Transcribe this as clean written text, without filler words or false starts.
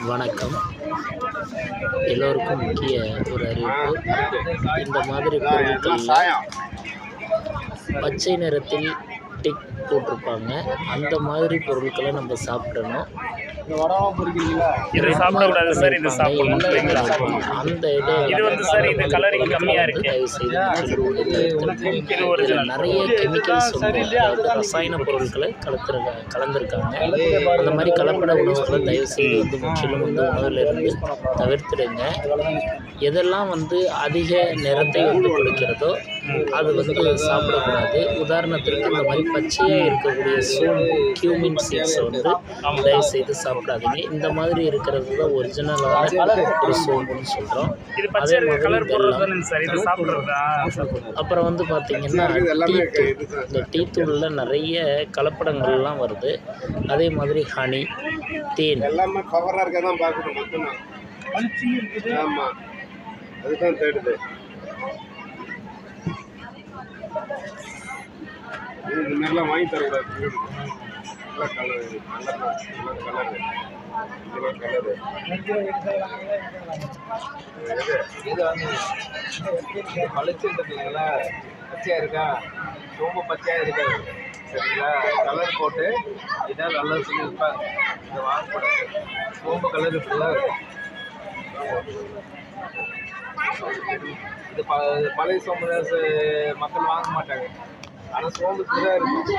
வணக்கம். எல்லோருக்கும் முக்கிய ஒரு அறிவிப்பு. இந்த மாதிரி பொருட்களில் பச்சை நிறத்தில் டிக் போட்டிருப்பாங்க. அந்த மாதிரி பொருட்களை நம்ம சாப்பிடணும். இது சாப்பிடக்கூடாது சார், இது சாப்பிடணும் இல்லைங்களா? அந்த இதை இது வந்து சார், இது கலரிங் கம்மியாக இருக்கு. இது ஒரிஜினல். நிறைய கெமிக்கல்ஸ் அதாவது ரசாயன பொருட்களை கலந்துருக்காங்க. அந்த மாதிரி கலப்பட உணவுகளை தயவுசெய்து வந்து முற்றிலும் வந்து உணவிலிருந்து தவிர்த்துடுங்க. எதெல்லாம் வந்து அதிக நிறத்தை வந்து கொடுக்கிறதோ அது வந்து சாப்பிடக்கூடாது. உதாரணத்திற்கு இந்த மாதிரி பச்சையாக இருக்கக்கூடிய சோம்பு, கியூமின் சீட்ஸை வந்து தயவுசெய்து சாப்பிடாதீங்க. இந்த மாதிரி இருக்கிறது தான் ஒரிஜினலான ஒரு சோம்புன்னு சொல்கிறோம். அப்புறம் வந்து பார்த்திங்கன்னா இந்த டீ தூளில் நிறைய கலப்படங்கள்லாம் வருது. அதே மாதிரி ஹனி, தேன் எல்லாமே கவராக இருக்க தான் பார்க்கணும் மட்டும்தான். ஆமாம், அதுதான் தேடுது. இது மாதிரிலாம் வாங்கி தரக்கூடாது. நல்ல கலரு, நல்ல கலரு, இதெல்லாம் கலரு. இது வந்து பளிச்சுன்றதுங்களா, பச்சையாக இருக்கா, ரொம்ப பச்சையாக இருக்காது சரிங்களா. கலர் போட்டு இதான் நல்லது சொல்லியிருப்பாங்க. இதை வாங்கக்கூடாது. சோம்பு கலர் இப்படிலாம் இருக்கும். இது பழைய சோம்பு மக்கள் வாங்க மாட்டாங்க. ஆனால் சோம்பு இப்படி தான் இருக்கும்.